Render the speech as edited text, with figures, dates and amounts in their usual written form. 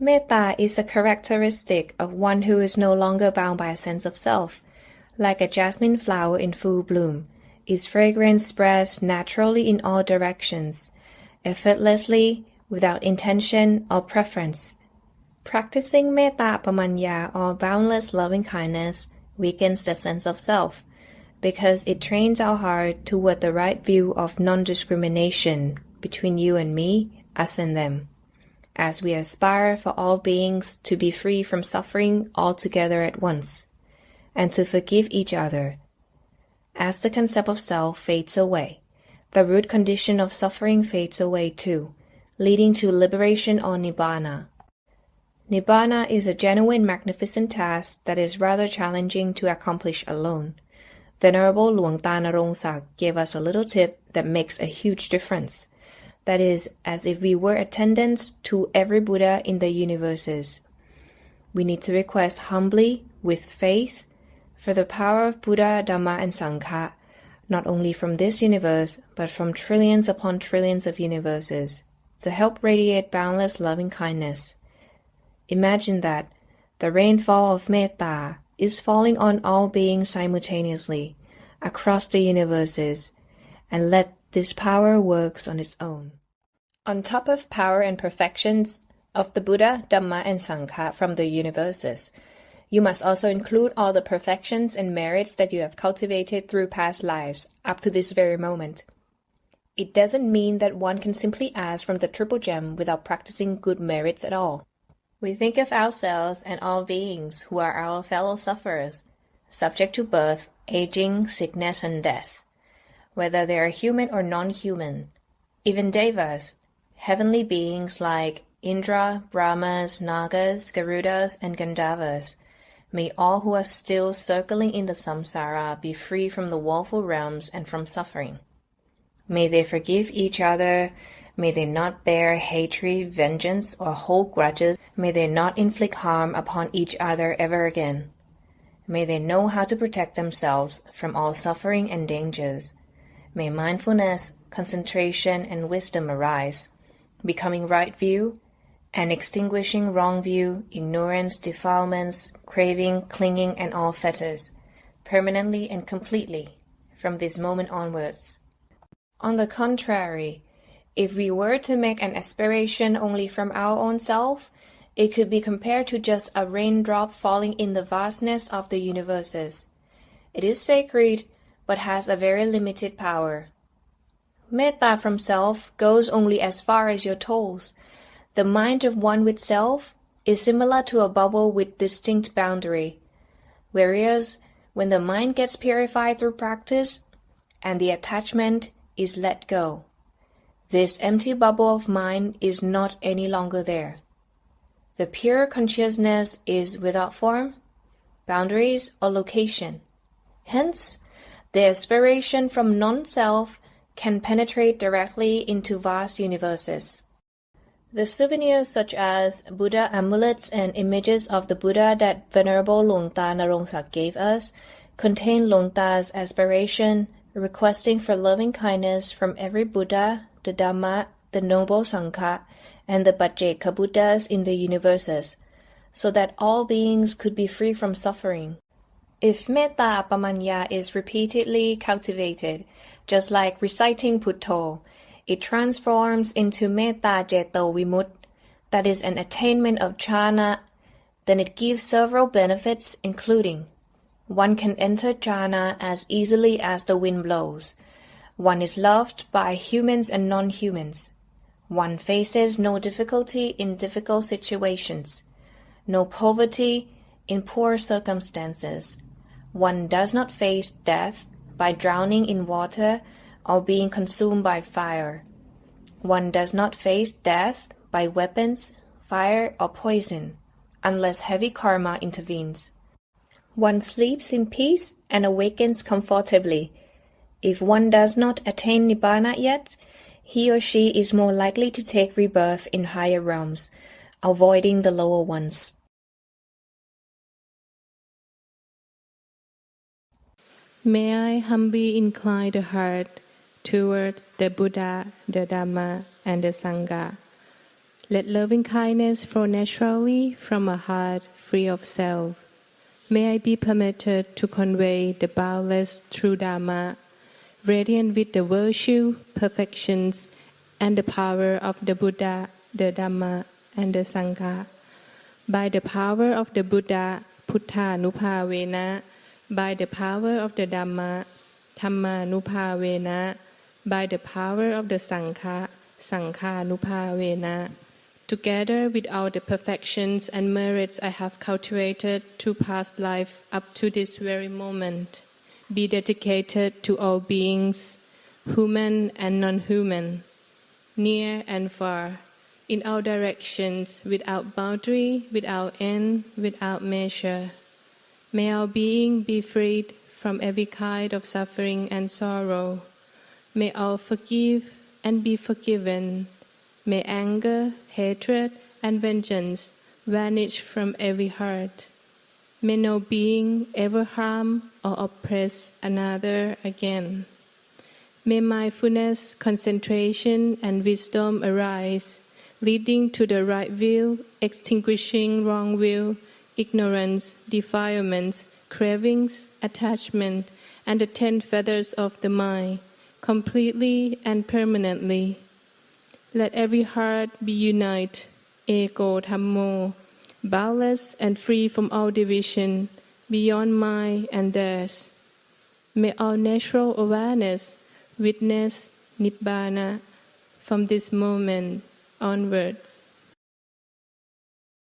Metta is a characteristic of one who is no longer bound by a sense of self. Like a jasmine flower in full bloom, its fragrance spreads naturally in all directions, effortlessly, without intention or preference. Practicing metta pamanya or boundless loving-kindness weakens the sense of self, because it trains our heart toward the right view of non-discrimination between you and me, us and them, as we aspire for all beings to be free from suffering altogether at once, and to forgive each other. As the concept of self fades away, the root condition of suffering fades away too, leading to liberation or nibbana. Nibbana is a genuine magnificent task that is rather challenging to accomplish alone. Venerable Luang Ta Narongsak gave us a little tip that makes a huge difference. That is, as if we were attendants to every Buddha in the universes. We need to request humbly, with faith, for the power of Buddha, Dhamma, and Sangha, not only from this universe, but from trillions upon trillions of universes, to help radiate boundless loving-kindness. Imagine that the rainfall of metta is falling on all beings simultaneously, across the universes, and let this power works on its own. On top of power and perfections of the Buddha, Dhamma, and Sangha from the universes, you must also include all the perfections and merits that you have cultivated through past lives up to this very moment. It doesn't mean that one can simply ask from the triple gem without practicing good merits at all. We think of ourselves and all beings who are our fellow sufferers, subject to birth, aging, sickness, and death, whether they are human or non-human. Even devas, heavenly beings like Indra, Brahmas, Nagas, Garudas, and Gandharvas, may all who are still circling in the samsara be free from the woeful realms and from suffering. May they forgive each other. May they not bear hatred, vengeance, or hold grudges. May they not inflict harm upon each other ever again. May they know how to protect themselves from all suffering and dangers. May mindfulness, concentration, and wisdom arise, becoming right view, and extinguishing wrong view, ignorance, defilements, craving, clinging, and all fetters, permanently and completely, from this moment onwards. On the contrary, if we were to make an aspiration only from our own self, it could be compared to just a raindrop falling in the vastness of the universes. It is sacred, but has a very limited power. Metta from self goes only as far as your toes. The mind of one with self is similar to a bubble with distinct boundary, whereas when the mind gets purified through practice and the attachment is let go, this empty bubble of mind is not any longer there. The pure consciousness is without form, boundaries, or location. Hence, the aspiration from non-self can penetrate directly into vast universes. The souvenirs such as Buddha amulets and images of the Buddha that Venerable Luang Ta Narongsak gave us contain Luang Ta's aspiration, requesting for loving kindness from every Buddha, the Dhamma, the Noble Sangha, and the Pacceka Buddhas in the universes, so that all beings could be free from suffering. If metta pamanya is repeatedly cultivated, just like reciting Putto, it transforms into metta ceto vimut, that is an attainment of jhana. Then it gives several benefits, including: one can enter jhana as easily as the wind blows. One is loved by humans and non-humans. One faces no difficulty in difficult situations, no poverty in poor circumstances. One does not face death by drowning in water or being consumed by fire. One does not face death by weapons, fire, or poison, unless heavy karma intervenes. One sleeps in peace and awakens comfortably. If one does not attain nibbana yet, he or she is more likely to take rebirth in higher realms, avoiding the lower ones. May I humbly incline the heart towards the Buddha, the Dhamma, and the Sangha, Let loving kindness flow naturally from a heart free of self. May I be permitted to convey the boundless true Dharma, radiant with the virtue, perfections, and the power of the Buddha, the Dhamma, and the Sangha. By the power of the Buddha, Putthanupavena, by the power of the Dhamma, Dhammanupavena, by the power of the Sangha, Sanghanupavena. Together with all the perfections and merits I have cultivated to past life up to this very moment, be dedicated to all beings, human and non-human, near and far, in all directions, without boundary, without end, without measure. May our being be freed from every kind of suffering and sorrow. May all forgive and be forgiven. May anger, hatred, and vengeance vanish from every heart. May no being ever harm or oppress another again. May mindfulness, concentration, and wisdom arise, leading to the right view, extinguishing wrong view, ignorance, defilements, cravings, attachment, and the 10 feathers of the mind, completely and permanently. Let every heart be united, ego dhammo, boundless and free from all division, beyond mine and theirs. May all natural awareness witness Nibbana from this moment onwards.